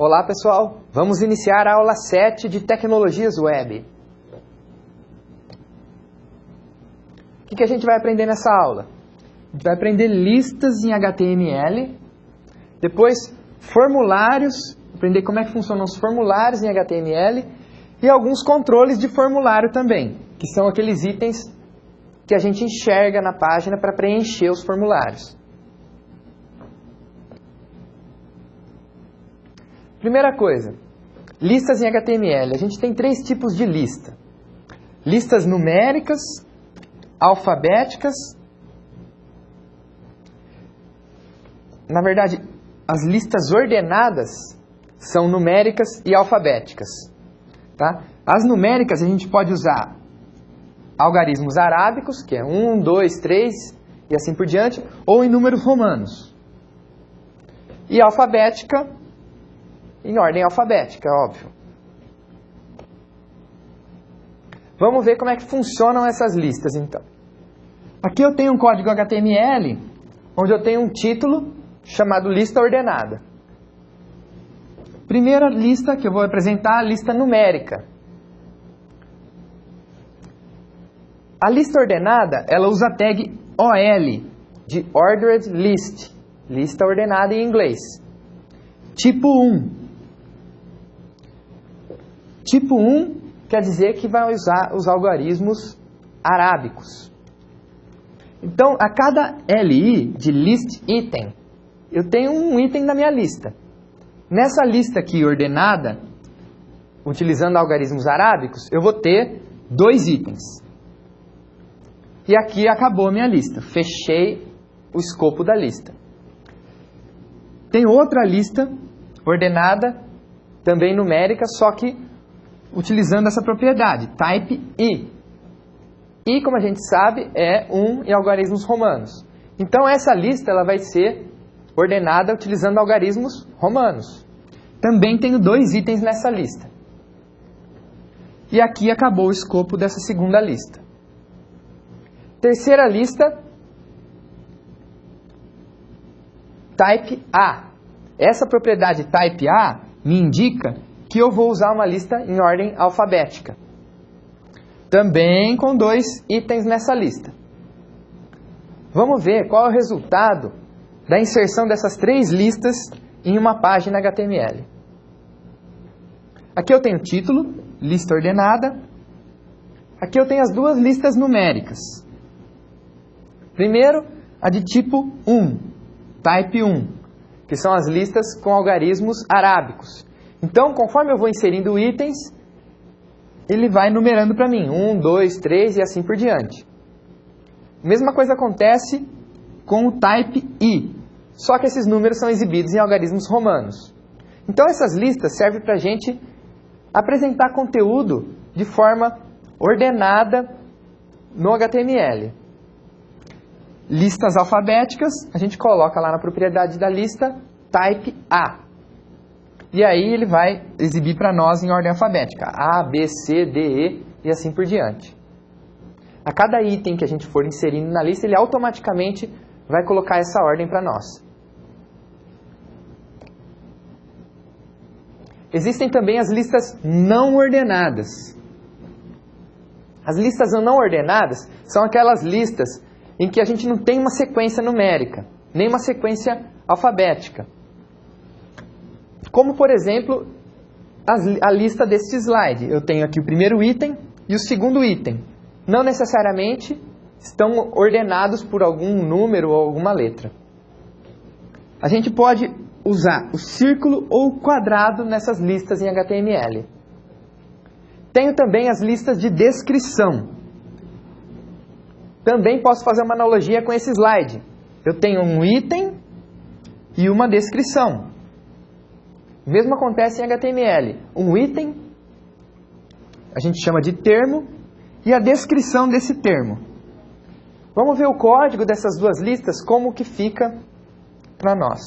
Olá pessoal, vamos iniciar a aula 7 de Tecnologias Web. O que a gente vai aprender nessa aula? A gente vai aprender listas em HTML, depois formulários, aprender como é que funcionam os formulários em HTML e alguns controles de formulário também, que são aqueles itens que a gente enxerga na página para preencher os formulários. Primeira coisa, listas em HTML. A gente tem 3 tipos de lista. Listas numéricas, alfabéticas. Na verdade, as listas ordenadas são numéricas e alfabéticas. Tá? As numéricas a gente pode usar algarismos arábicos, que é 1, 2, 3 e assim por diante, ou em números romanos. E alfabética em ordem alfabética, óbvio. Vamos ver como é que funcionam essas listas, então. Aqui eu tenho um código HTML, onde eu tenho um título chamado lista ordenada. Primeira lista que eu vou apresentar, a lista numérica. A lista ordenada, ela usa a tag OL, de Ordered List, lista ordenada em inglês. Tipo 1. Tipo 1 quer dizer que vai usar os algarismos arábicos. Então, a cada LI de list item, eu tenho um item na minha lista. Nessa lista aqui ordenada, utilizando algarismos arábicos, eu vou ter 2 itens. E aqui acabou a minha lista. Fechei o escopo da lista. Tem outra lista ordenada, também numérica, só que utilizando essa propriedade, type I. I, como a gente sabe, é 1 em algarismos romanos. Então, essa lista ela vai ser ordenada utilizando algarismos romanos. Também tenho 2 itens nessa lista. E aqui acabou o escopo dessa segunda lista. Terceira lista, type A. Essa propriedade type A me indica que eu vou usar uma lista em ordem alfabética. Também com 2 itens nessa lista. Vamos ver qual é o resultado da inserção dessas 3 listas em uma página HTML. Aqui eu tenho título, lista ordenada. Aqui eu tenho as 2 listas numéricas. Primeiro, a de tipo 1, type 1, que são as listas com algarismos arábicos. Então, conforme eu vou inserindo itens, ele vai numerando para mim. 1, 2, 3 e assim por diante. Mesma coisa acontece com o type I, só que esses números são exibidos em algarismos romanos. Então, essas listas servem para a gente apresentar conteúdo de forma ordenada no HTML. Listas alfabéticas, a gente coloca lá na propriedade da lista type A. E aí ele vai exibir para nós em ordem alfabética. A, B, C, D, E e assim por diante. A cada item que a gente for inserindo na lista, ele automaticamente vai colocar essa ordem para nós. Existem também as listas não ordenadas. As listas não ordenadas são aquelas listas em que a gente não tem uma sequência numérica, nem uma sequência alfabética. Como, por exemplo, a lista deste slide. Eu tenho aqui o primeiro item e o segundo item. Não necessariamente estão ordenados por algum número ou alguma letra. A gente pode usar o círculo ou o quadrado nessas listas em HTML. Tenho também as listas de descrição. Também posso fazer uma analogia com esse slide. Eu tenho um item e uma descrição. O mesmo acontece em HTML. Um item, a gente chama de termo, e a descrição desse termo. Vamos ver o código dessas 2 listas, como que fica para nós.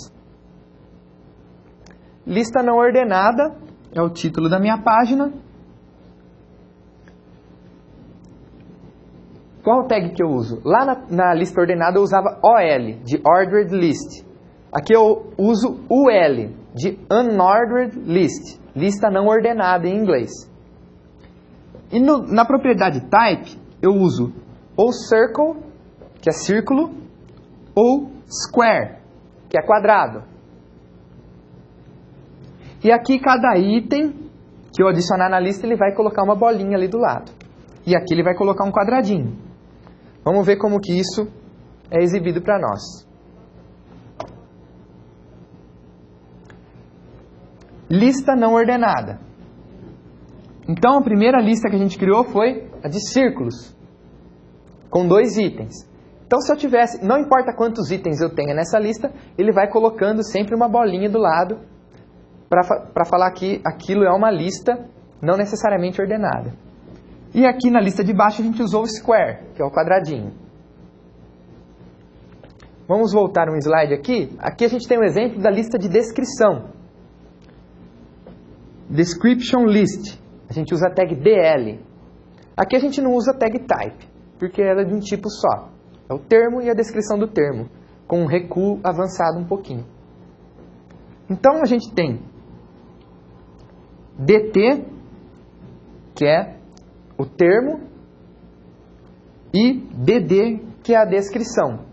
Lista não ordenada, é o título da minha página. Qual tag que eu uso? Lá na lista ordenada eu usava OL, de Ordered List. Aqui eu uso UL, de Unordered List, lista não ordenada em inglês. E na propriedade Type, eu uso ou Circle, que é círculo, ou Square, que é quadrado. E aqui cada item que eu adicionar na lista, ele vai colocar uma bolinha ali do lado. E aqui ele vai colocar um quadradinho. Vamos ver como que isso é exibido para nós. Lista não ordenada. Então a primeira lista que a gente criou foi a de círculos, com 2 itens. Então se eu tivesse, não importa quantos itens eu tenha nessa lista, ele vai colocando sempre uma bolinha do lado para falar que aquilo é uma lista não necessariamente ordenada. E aqui na lista de baixo a gente usou o square, que é o quadradinho. Vamos voltar um slide aqui. Aqui a gente tem um exemplo da lista de descrição. Description list. A gente usa a tag DL. Aqui a gente não usa a tag type, porque ela é de um tipo só. É o termo e a descrição do termo, com um recuo avançado um pouquinho. Então a gente tem DT, que é o termo, e DD, que é a descrição.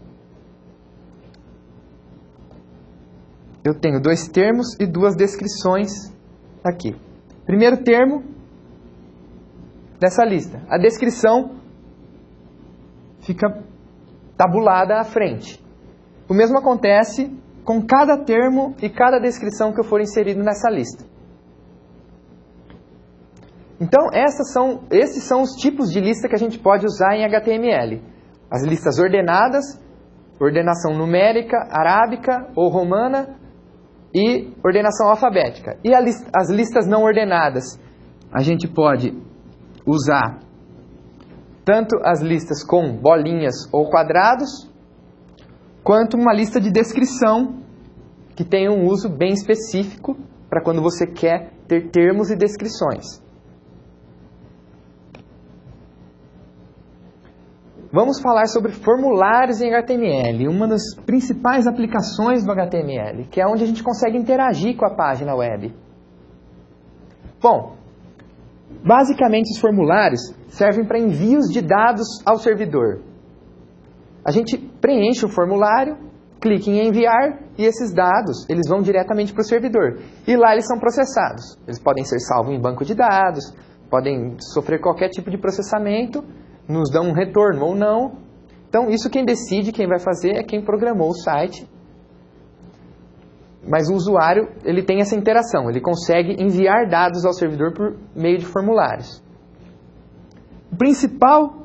Eu tenho 2 termos e 2 descrições aqui. Primeiro termo dessa lista. A descrição fica tabulada à frente. O mesmo acontece com cada termo e cada descrição que eu for inserido nessa lista. Então, esses são os tipos de lista que a gente pode usar em HTML. As listas ordenadas, ordenação numérica, arábica ou romana, e ordenação alfabética. E as listas não ordenadas, a gente pode usar tanto as listas com bolinhas ou quadrados, quanto uma lista de descrição, que tem um uso bem específico para quando você quer ter termos e descrições. Vamos falar sobre formulários em HTML, uma das principais aplicações do HTML, que é onde a gente consegue interagir com a página web. Bom, basicamente os formulários servem para envios de dados ao servidor. A gente preenche o formulário, clica em enviar e esses dados eles vão diretamente para o servidor. E lá eles são processados. Eles podem ser salvos em banco de dados, podem sofrer qualquer tipo de processamento, nos dão um retorno ou não. Então, isso quem decide, quem vai fazer, é quem programou o site. Mas o usuário, ele tem essa interação, ele consegue enviar dados ao servidor por meio de formulários. O principal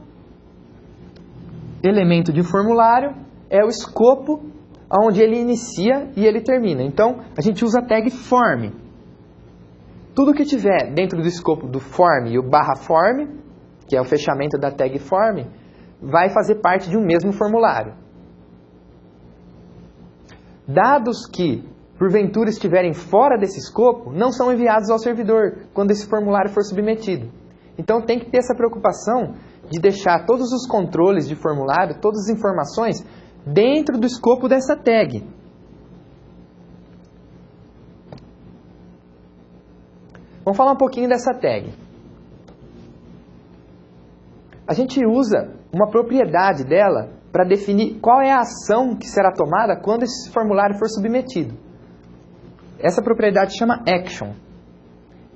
elemento de um formulário é o escopo, onde ele inicia e ele termina. Então, a gente usa a tag form. Tudo que tiver dentro do escopo do form e o /form, que é o fechamento da tag form, vai fazer parte de um mesmo formulário. Dados que, porventura, estiverem fora desse escopo, não são enviados ao servidor quando esse formulário for submetido. Então tem que ter essa preocupação de deixar todos os controles de formulário, todas as informações, dentro do escopo dessa tag. Vamos falar um pouquinho dessa tag. A gente usa uma propriedade dela para definir qual é a ação que será tomada quando esse formulário for submetido. Essa propriedade chama action.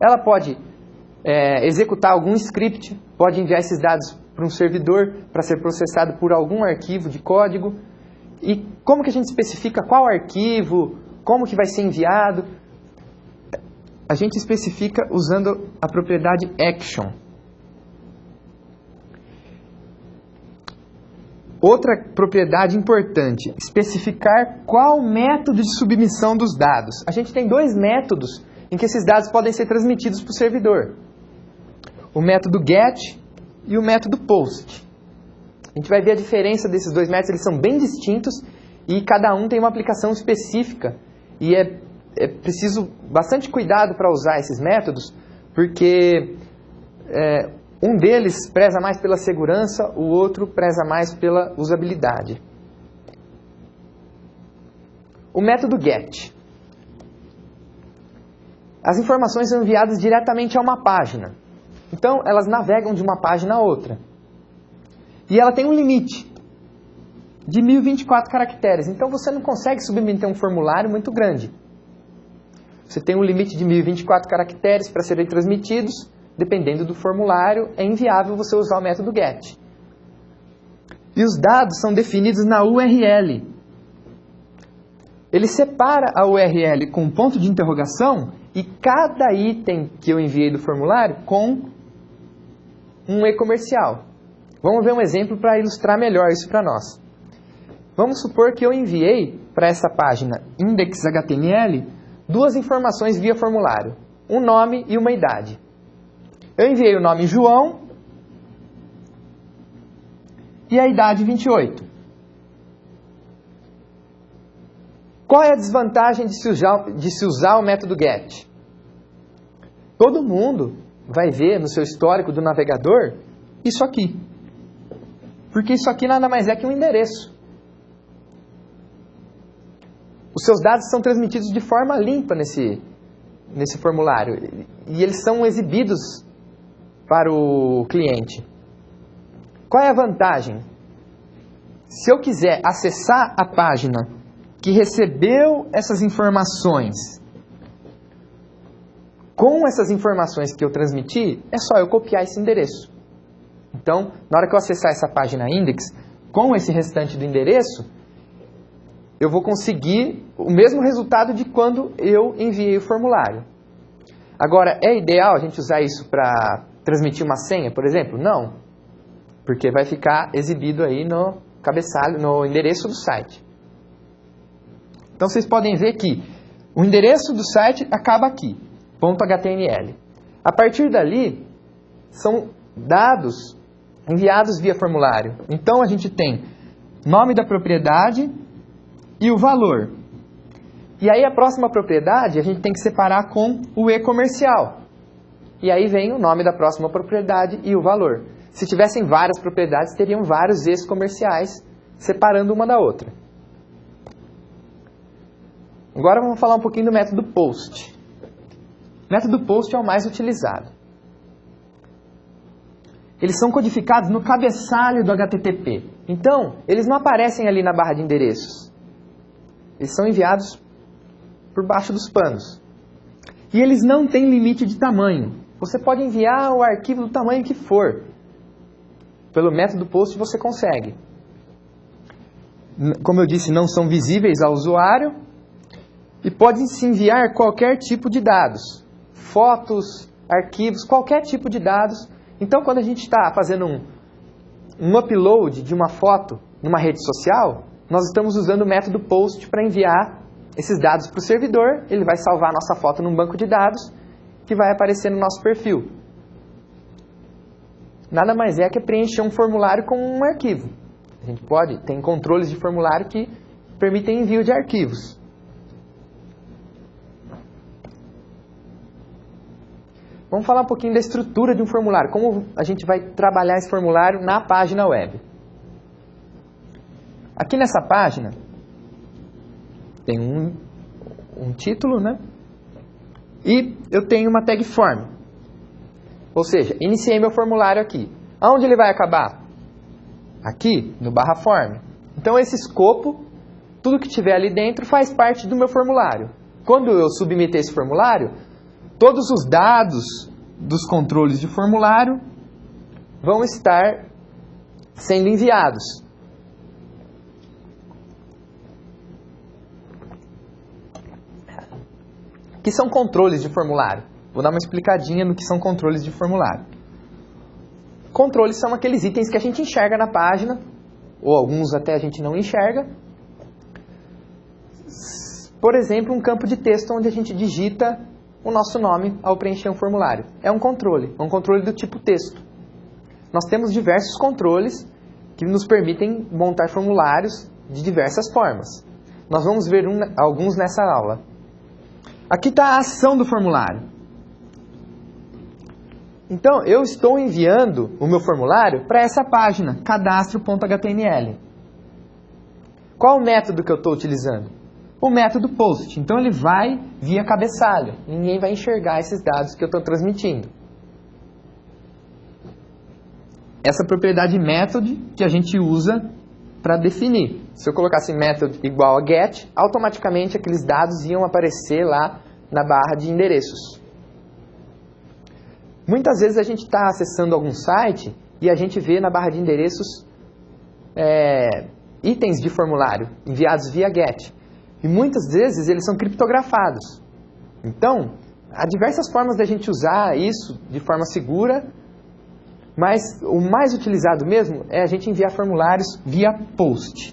Ela pode executar algum script, pode enviar esses dados para um servidor para ser processado por algum arquivo de código. E como que a gente especifica qual arquivo, como que vai ser enviado? A gente especifica usando a propriedade action. Outra propriedade importante, especificar qual método de submissão dos dados. A gente tem 2 métodos em que esses dados podem ser transmitidos para o servidor. O método GET e o método POST. A gente vai ver a diferença desses 2 métodos, eles são bem distintos e cada um tem uma aplicação específica. E é preciso bastante cuidado para usar esses métodos, porque um deles preza mais pela segurança, o outro preza mais pela usabilidade. o método GET. As informações são enviadas diretamente a uma página. Então, elas navegam de uma página a outra. E ela tem um limite de 1024 caracteres. Então, você não consegue submeter um formulário muito grande. Você tem um limite de 1024 caracteres para serem transmitidos. Dependendo do formulário, é inviável você usar o método GET. E os dados são definidos na URL. Ele separa a URL com um ponto de interrogação e cada item que eu enviei do formulário com um e-comercial. Vamos ver um exemplo para ilustrar melhor isso para nós. Vamos supor que eu enviei para essa página index.html 2 informações via formulário, um nome e uma idade. Eu enviei o nome João e a idade 28. Qual é a desvantagem de se usar o método GET? Todo mundo vai ver no seu histórico do navegador isso aqui. Porque isso aqui nada mais é que um endereço. Os seus dados são transmitidos de forma limpa nesse formulário. E eles são exibidos para o cliente. Qual é a vantagem? Se eu quiser acessar a página que recebeu essas informações com essas informações que eu transmiti, é só eu copiar esse endereço. Então, na hora que eu acessar essa página index, com esse restante do endereço, eu vou conseguir o mesmo resultado de quando eu enviei o formulário. Agora, é ideal a gente usar isso para transmitir uma senha, por exemplo? Não, porque vai ficar exibido aí no cabeçalho, no endereço do site. Então, vocês podem ver que o endereço do site acaba aqui, .html. A partir dali, são dados enviados via formulário. Então, a gente tem nome da propriedade e o valor. E aí, a próxima propriedade, a gente tem que separar com o e-comercial. E aí vem o nome da próxima propriedade e o valor. Se tivessem várias propriedades, teriam vários e-comerciais separando uma da outra. Agora vamos falar um pouquinho do método POST. O método POST é o mais utilizado. Eles são codificados no cabeçalho do HTTP. Então, eles não aparecem ali na barra de endereços. Eles são enviados por baixo dos panos. E eles não têm limite de tamanho. Você pode enviar o arquivo do tamanho que for. Pelo método POST você consegue. Como eu disse, não são visíveis ao usuário. E pode-se enviar qualquer tipo de dados. Fotos, arquivos, qualquer tipo de dados. Então, quando a gente está fazendo um upload de uma foto numa rede social, nós estamos usando o método POST para enviar esses dados para o servidor. Ele vai salvar a nossa foto num banco de dados que vai aparecer no nosso perfil. Nada mais é que preencher um formulário com um arquivo. A gente tem controles de formulário que permitem envio de arquivos. Vamos falar um pouquinho da estrutura de um formulário, como a gente vai trabalhar esse formulário na página web. Aqui nessa página tem um título, né? E eu tenho uma tag form. Ou seja, iniciei meu formulário aqui. Aonde ele vai acabar? Aqui, no barra form. Então esse escopo, tudo que tiver ali dentro faz parte do meu formulário. Quando eu submeter esse formulário, todos os dados dos controles de formulário vão estar sendo enviados. O que são controles de formulário? Vou dar uma explicadinha no que são controles de formulário. Controles são aqueles itens que a gente enxerga na página, ou alguns até a gente não enxerga. Por exemplo, um campo de texto onde a gente digita o nosso nome ao preencher um formulário. É um controle do tipo texto. Nós temos diversos controles que nos permitem montar formulários de diversas formas. Nós vamos ver alguns nessa aula. Aqui está a ação do formulário. Então, eu estou enviando o meu formulário para essa página, cadastro.html. Qual o método que eu estou utilizando? o método POST. Então ele vai via cabeçalho. Ninguém vai enxergar esses dados que eu estou transmitindo. Essa propriedade method que a gente usa para definir. Se eu colocasse method igual a get, automaticamente aqueles dados iam aparecer lá na barra de endereços. Muitas vezes a gente está acessando algum site e a gente vê na barra de endereços itens de formulário enviados via get. E muitas vezes eles são criptografados. Então, há diversas formas da gente usar isso de forma segura, mas o mais utilizado mesmo é a gente enviar formulários via POST.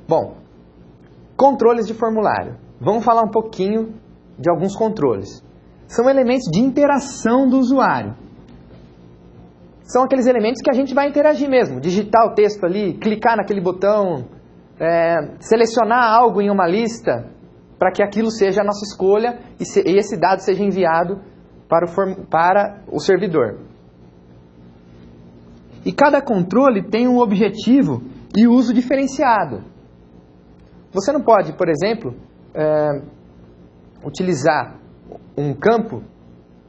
Bom, controles de formulário. Vamos falar um pouquinho de alguns controles. São elementos de interação do usuário. São aqueles elementos que a gente vai interagir mesmo. Digitar o texto ali, clicar naquele botão, selecionar algo em uma lista, para que aquilo seja a nossa escolha e esse dado seja enviado para o servidor. E cada controle tem um objetivo e uso diferenciado. Você não pode, por exemplo, utilizar um campo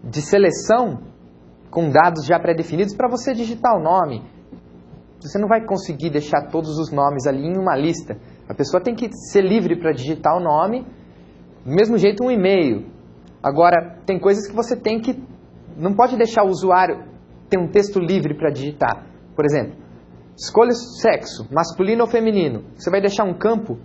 de seleção com dados já pré-definidos para você digitar o nome. Você não vai conseguir deixar todos os nomes ali em uma lista. A pessoa tem que ser livre para digitar o nome, do mesmo jeito um e-mail. Agora, tem coisas que você não pode deixar o usuário ter um texto livre para digitar. Por exemplo, escolha o sexo, masculino ou feminino. Você vai deixar um campo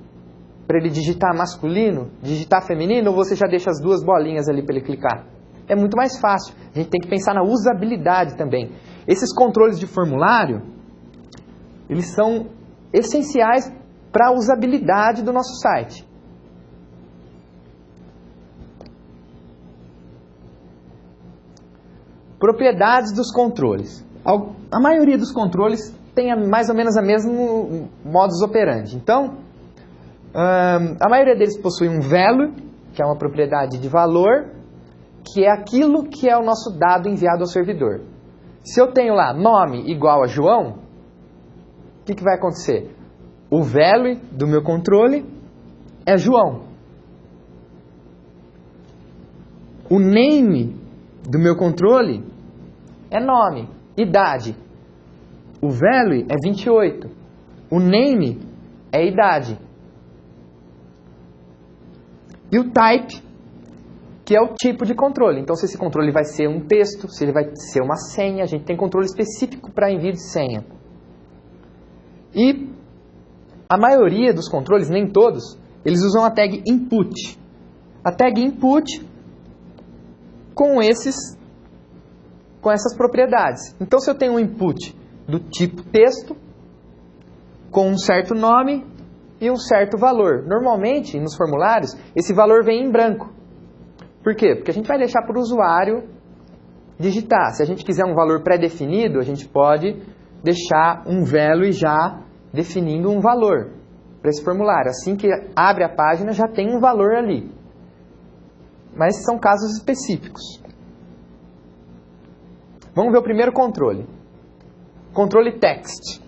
para ele digitar masculino, digitar feminino, ou você já deixa as duas bolinhas ali para ele clicar? É muito mais fácil. A gente tem que pensar na usabilidade também. Esses controles de formulário, eles são essenciais para a usabilidade do nosso site. Propriedades dos controles. A maioria dos controles tem mais ou menos a mesmo modus operandi. Então, a maioria deles possui um value, que é uma propriedade de valor, que é aquilo que é o nosso dado enviado ao servidor. Se eu tenho lá nome igual a João, o que vai acontecer? O value do meu controle é João. O name do meu controle é nome. Idade. O value é 28. O name é idade. E o type, que é o tipo de controle. Então, se esse controle vai ser um texto, se ele vai ser uma senha, a gente tem controle específico para envio de senha. E a maioria dos controles, nem todos, eles usam a tag input. A tag input com essas propriedades. Então, se eu tenho um input do tipo texto, com um certo nome e um certo valor. Normalmente, nos formulários, esse valor vem em branco. Por quê? Porque a gente vai deixar para o usuário digitar. Se a gente quiser um valor pré-definido, a gente pode deixar um value já definindo um valor para esse formulário. Assim que abre a página, já tem um valor ali. Mas são casos específicos. Vamos ver o primeiro controle. Controle text.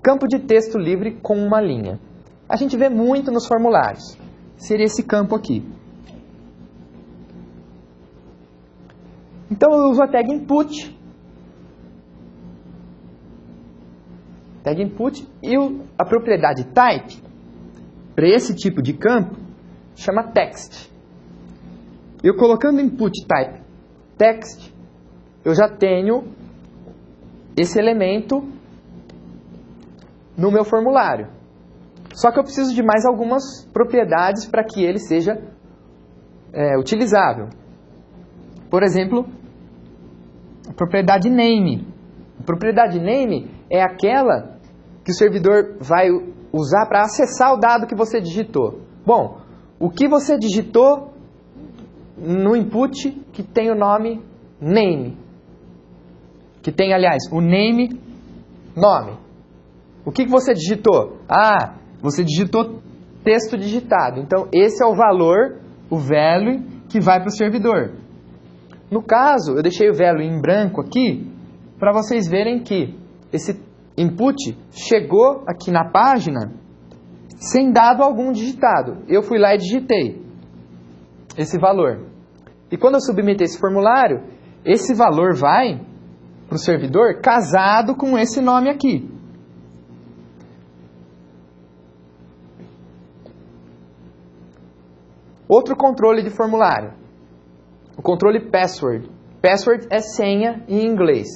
Campo de texto livre com uma linha. A gente vê muito nos formulários. Seria esse campo aqui. Então eu uso a tag input. Tag input e a propriedade type para esse tipo de campo chama text. Eu colocando input type text, eu já tenho esse elemento no meu formulário. Só que eu preciso de mais algumas propriedades para que ele seja utilizável. Por exemplo, a propriedade name. A propriedade name é aquela que o servidor vai usar para acessar o dado que você digitou. Bom, o que você digitou no input que tem o nome name. Que tem, aliás, o name, nome. O que você digitou? Ah, você digitou texto digitado. Então, esse é o valor, o value, que vai para o servidor. No caso, eu deixei o value em branco aqui, para vocês verem que esse input chegou aqui na página sem dado algum digitado. Eu fui lá e digitei esse valor. E quando eu submeter esse formulário, esse valor vai para o servidor casado com esse nome aqui. Outro controle de formulário. O controle password. Password é senha em inglês.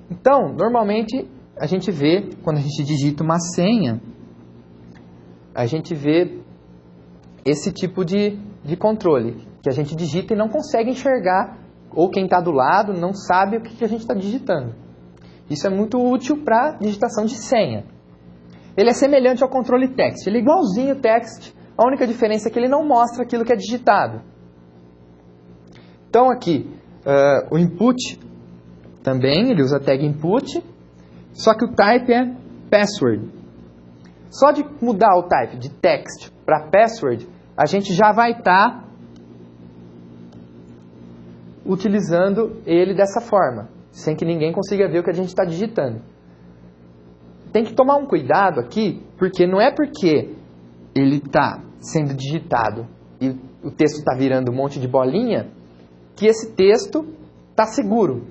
Então, normalmente, a gente vê, quando a gente digita uma senha, a gente vê esse tipo de controle, que a gente digita e não consegue enxergar, ou quem está do lado não sabe o que a gente está digitando. Isso é muito útil para digitação de senha. Ele é semelhante ao controle text, ele é igualzinho ao text, a única diferença é que ele não mostra aquilo que é digitado. Então aqui, o input também, ele usa a tag input, só que o type é password. Só de mudar o type de text para password, a gente já vai estar utilizando ele dessa forma, sem que ninguém consiga ver o que a gente está digitando. Tem que tomar um cuidado aqui, porque não é porque ele está sendo digitado e o texto está virando um monte de bolinha, que esse texto está seguro.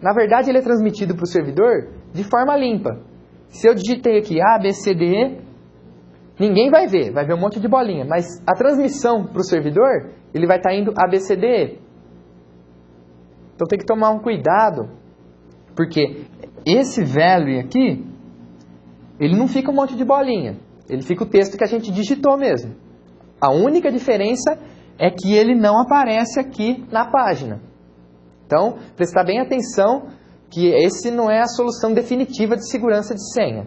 Na verdade, ele é transmitido para o servidor de forma limpa. Se eu digitei aqui A, B, C, D, E, ninguém vai ver um monte de bolinha. Mas a transmissão para o servidor, ele vai estar indo A, B, C, D, E. Então tem que tomar um cuidado, porque esse value aqui, ele não fica um monte de bolinha. Ele fica o texto que a gente digitou mesmo. A única diferença é que ele não aparece aqui na página. Então, prestar bem atenção que esse não é a solução definitiva de segurança de senha.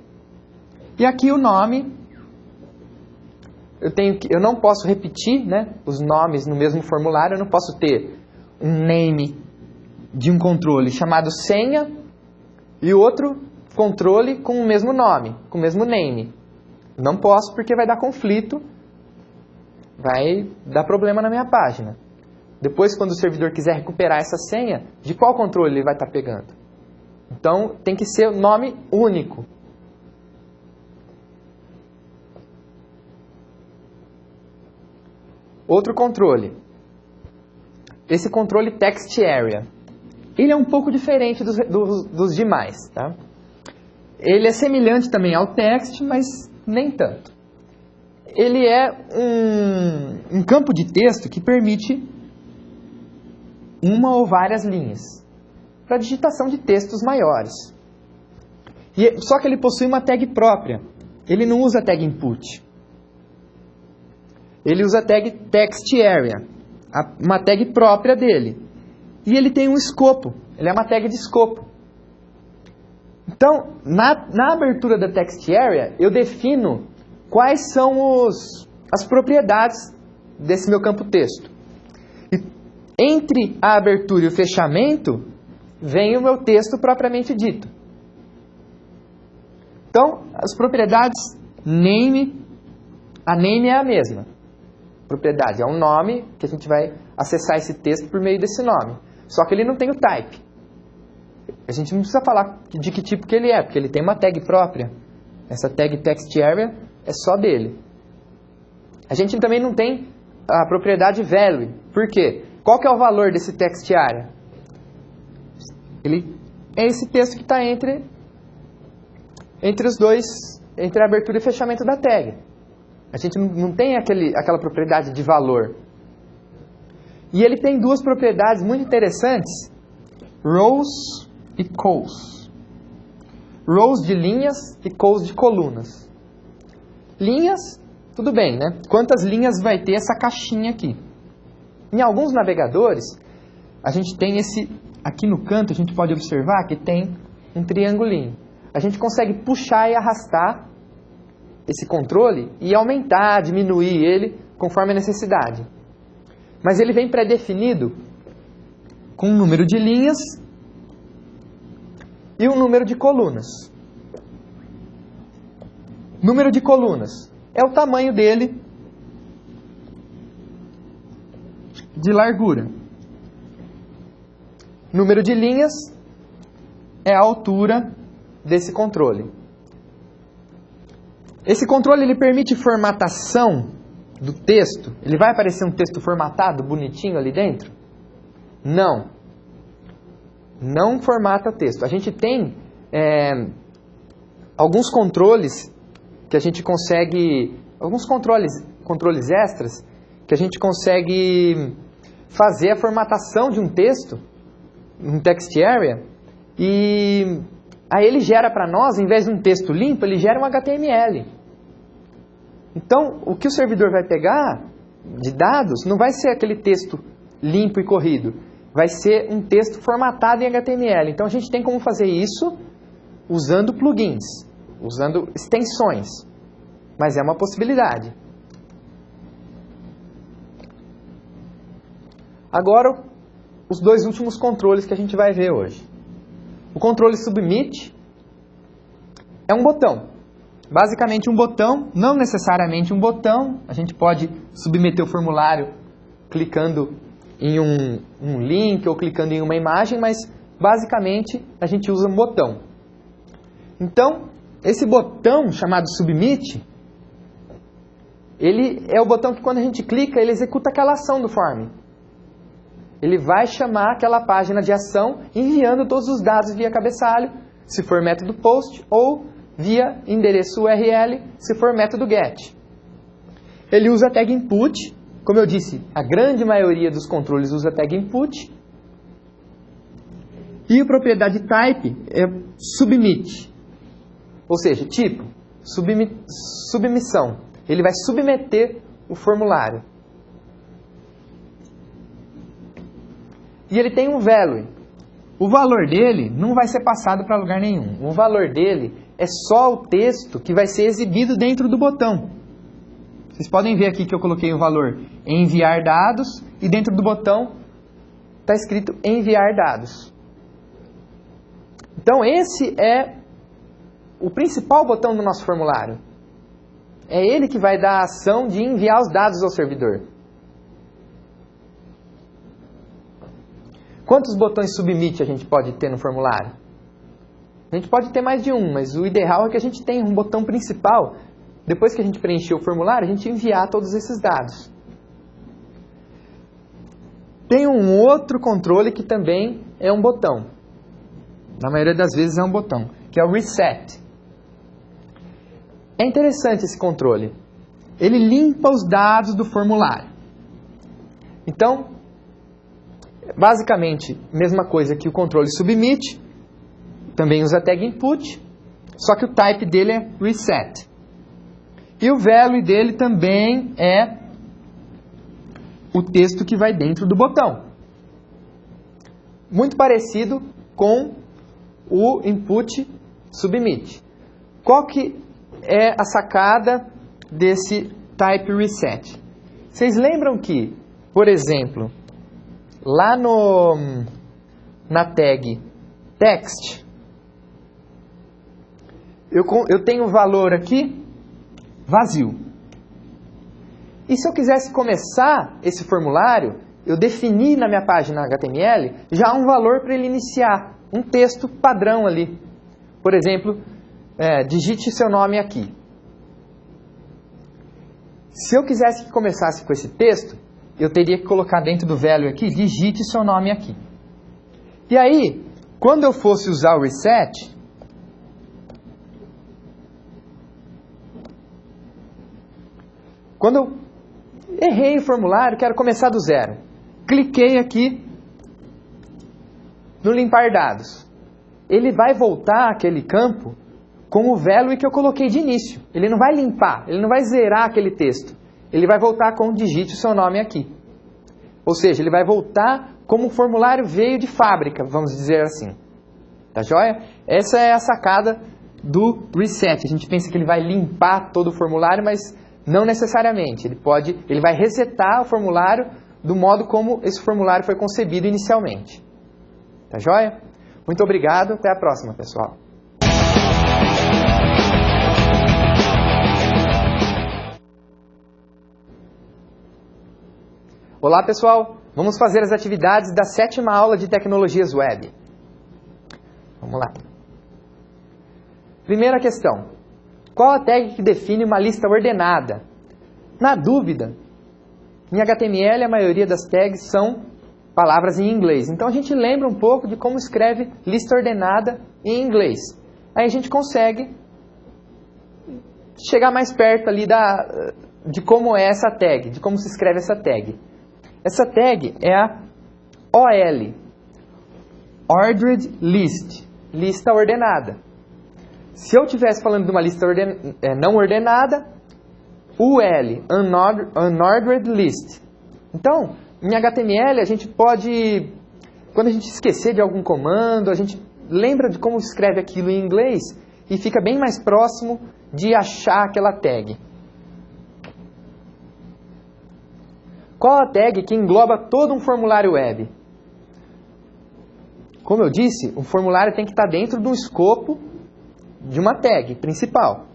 E aqui o nome, eu não posso repetir, né, os nomes no mesmo formulário, eu não posso ter um name de um controle chamado senha e outro controle com o mesmo nome, com o mesmo name. Não posso porque vai dar conflito, vai dar problema na minha página. Depois, quando o servidor quiser recuperar essa senha, de qual controle ele vai estar pegando? Então, tem que ser o nome único. Outro controle. Esse controle text area. Ele é um pouco diferente dos demais, tá? Ele é semelhante também ao text, mas nem tanto. Ele é um campo de texto que permite uma ou várias linhas para digitação de textos maiores. Só que ele possui uma tag própria. Ele não usa a tag input. Ele usa a tag text area, uma tag própria dele. E ele tem um escopo. Ele é uma tag de escopo. Então, na abertura da text area, eu defino quais são as propriedades desse meu campo texto. E entre a abertura e o fechamento, vem o meu texto propriamente dito. Então, as propriedades name, a name é a mesma. Propriedade é um nome que a gente vai acessar esse texto por meio desse nome. Só que ele não tem o type. A gente não precisa falar de que tipo que ele é, porque ele tem uma tag própria. Essa tag text area é só dele. A gente também não tem a propriedade value. Por quê? Qual que é o valor desse text area? Ele é esse texto que está entre os dois, entre a abertura e fechamento da tag. A gente não tem aquela propriedade de valor. E ele tem duas propriedades muito interessantes. Rows e cols. Rows de linhas e cols de colunas. Linhas, tudo bem, né? Quantas linhas vai ter essa caixinha aqui? Em alguns navegadores, a gente tem aqui no canto, a gente pode observar que tem um triangulinho. A gente consegue puxar e arrastar esse controle e aumentar, diminuir ele conforme a necessidade. Mas ele vem pré-definido com um número de linhas e um número de colunas. Número de colunas é o tamanho dele de largura. Número de linhas é a altura desse controle. Esse controle ele permite formatação do texto. Ele vai aparecer um texto formatado, bonitinho ali dentro? Não. Não formata texto. A gente tem alguns controles que a gente consegue... Alguns controles extras que a gente consegue fazer a formatação de um texto, um text area, e aí ele gera para nós, em vez de um texto limpo, ele gera um HTML. Então, o que o servidor vai pegar de dados não vai ser aquele texto limpo e corrido, vai ser um texto formatado em HTML. Então, a gente tem como fazer isso usando plugins, usando extensões, mas é uma possibilidade. Agora, os dois últimos controles que a gente vai ver hoje. O controle submit é um botão. Basicamente um botão, não necessariamente um botão. A gente pode submeter o formulário clicando em um link ou clicando em uma imagem, mas basicamente a gente usa um botão. Então, esse botão chamado submit, ele é o botão que quando a gente clica, ele executa aquela ação do form. Ele vai chamar aquela página de ação enviando todos os dados via cabeçalho, se for método post, ou via endereço URL, se for método get. Ele usa a tag input. Como eu disse, a grande maioria dos controles usa a tag input. E a propriedade type é submit. Ou seja, tipo, submissão. Ele vai submeter o formulário. E ele tem um value. O valor dele não vai ser passado para lugar nenhum. O valor dele é só o texto que vai ser exibido dentro do botão. Vocês podem ver aqui que eu coloquei o valor enviar dados e dentro do botão está escrito enviar dados. Então esse é o principal botão do nosso formulário. É ele que vai dar a ação de enviar os dados ao servidor. Quantos botões submit a gente pode ter no formulário? A gente pode ter mais de um, mas o ideal é que a gente tenha um botão principal. Depois que a gente preencher o formulário, a gente enviar todos esses dados. Tem um outro controle que também é um botão. Na maioria das vezes é um botão, que é o reset. É interessante esse controle. Ele limpa os dados do formulário. Então, basicamente, mesma coisa que o controle submit, também usa tag input, só que o type dele é reset. E o value dele também é o texto que vai dentro do botão. Muito parecido com o input submit. Qual que é a sacada desse type reset? Vocês lembram que, por exemplo, lá na tag text, eu tenho um valor aqui vazio. E se eu quisesse começar esse formulário, eu defini na minha página HTML já um valor para ele iniciar, um texto padrão ali. Por exemplo, digite seu nome aqui. Se eu quisesse que começasse com esse texto, eu teria que colocar dentro do value aqui, digite seu nome aqui. E aí, quando eu fosse usar o reset, quando eu errei o formulário, quero começar do zero. Cliquei aqui no limpar dados. Ele vai voltar aquele campo com o value que eu coloquei de início. Ele não vai limpar, ele não vai zerar aquele texto. Ele vai voltar com digite o seu nome aqui. Ou seja, ele vai voltar como o formulário veio de fábrica, vamos dizer assim. Tá joia? Essa é a sacada do reset. A gente pensa que ele vai limpar todo o formulário, mas não necessariamente. Ele vai resetar o formulário do modo como esse formulário foi concebido inicialmente. Tá joia? Muito obrigado. Até a próxima, pessoal. Olá, pessoal. Vamos fazer as atividades da 7ª aula de Tecnologias Web. Vamos lá. Primeira questão. Qual a tag que define uma lista ordenada? Na dúvida, em HTML a maioria das tags são palavras em inglês. Então a gente lembra um pouco de como escreve lista ordenada em inglês. Aí a gente consegue chegar mais perto ali de como é essa tag, de como se escreve essa tag. Essa tag é a OL, Ordered List, lista ordenada. Se eu estivesse falando de uma lista não ordenada, UL, Unordered List. Então, em HTML a gente pode, quando a gente esquecer de algum comando, a gente lembra de como escreve aquilo em inglês e fica bem mais próximo de achar aquela tag. Qual a tag que engloba todo um formulário web? Como eu disse, o formulário tem que estar dentro do escopo de uma tag principal.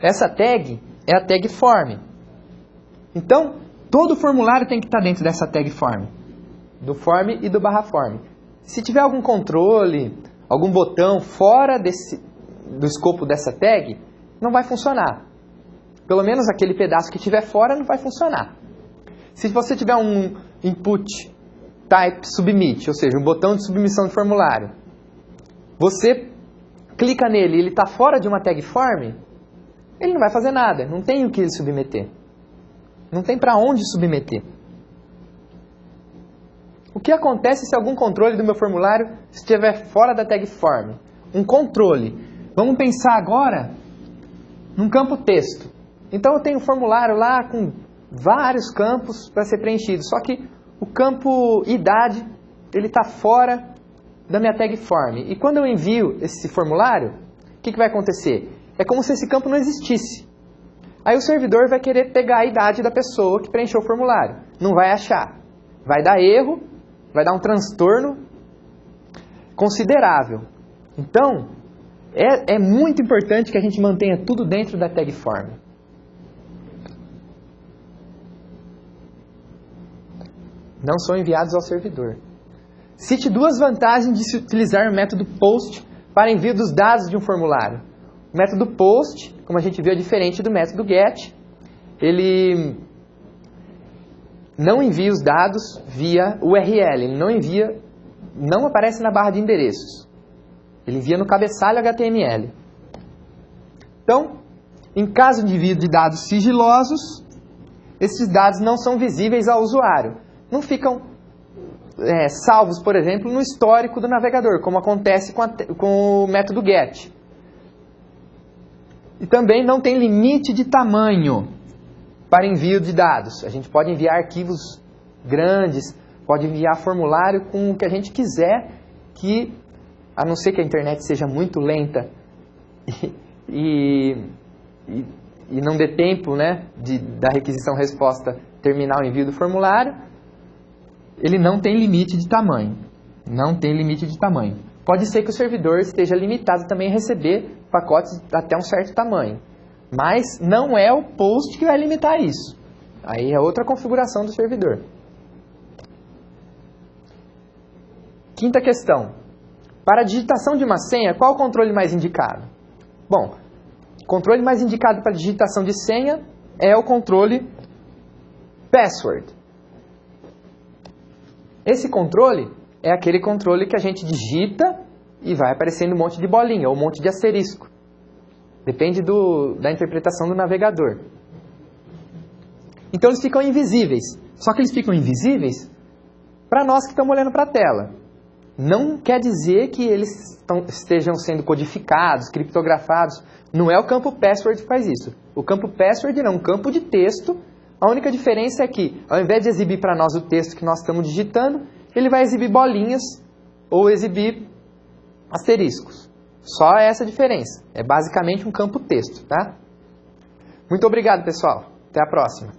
Essa tag é a tag form. Então, todo o formulário tem que estar dentro dessa tag form. Do form e do barra form. Se tiver algum controle, algum botão fora do escopo dessa tag, não vai funcionar. Pelo menos aquele pedaço que estiver fora não vai funcionar. Se você tiver um input type submit, ou seja, um botão de submissão de formulário, você clica nele e ele está fora de uma tag form, ele não vai fazer nada, não tem o que ele submeter. Não tem para onde submeter. O que acontece se algum controle do meu formulário estiver fora da tag form? Um controle. Vamos pensar agora num campo texto. Então eu tenho um formulário lá com vários campos para ser preenchido, só que o campo idade ele está fora da minha tag form. E quando eu envio esse formulário, o que vai acontecer? É como se esse campo não existisse. Aí o servidor vai querer pegar a idade da pessoa que preencheu o formulário. Não vai achar. Vai dar erro, vai dar um transtorno considerável. Então, é muito importante que a gente mantenha tudo dentro da tag form. Não são enviados ao servidor. Cite duas vantagens de se utilizar o método POST para envio dos dados de um formulário. O método POST, como a gente viu, é diferente do método GET. Ele não envia os dados via URL. Ele não aparece na barra de endereços. Ele envia no cabeçalho HTML. Então, em caso de envio de dados sigilosos, esses dados não são visíveis ao usuário. Não ficam salvos, por exemplo, no histórico do navegador, como acontece com o método GET. E também não tem limite de tamanho para envio de dados. A gente pode enviar arquivos grandes, pode enviar formulário com o que a gente quiser, que, a não ser que a internet seja muito lenta e não dê tempo, né, da requisição-resposta terminar o envio do formulário, ele não tem limite de tamanho. Não tem limite de tamanho. Pode ser que o servidor esteja limitado também a receber pacotes até um certo tamanho. Mas não é o POST que vai limitar isso. Aí é outra configuração do servidor. Quinta questão. Para a digitação de uma senha, qual o controle mais indicado? Bom, o controle mais indicado para a digitação de senha é o controle password. Esse controle é aquele controle que a gente digita e vai aparecendo um monte de bolinha ou um monte de asterisco. Depende da interpretação do navegador. Então eles ficam invisíveis. Só que eles ficam invisíveis para nós que estamos olhando para a tela. Não quer dizer que eles estejam sendo codificados, criptografados. Não é o campo password que faz isso. O campo password é um campo de texto. A única diferença é que, ao invés de exibir para nós o texto que nós estamos digitando, ele vai exibir bolinhas ou exibir asteriscos. Só essa diferença. É basicamente um campo texto, tá? Muito obrigado, pessoal. Até a próxima.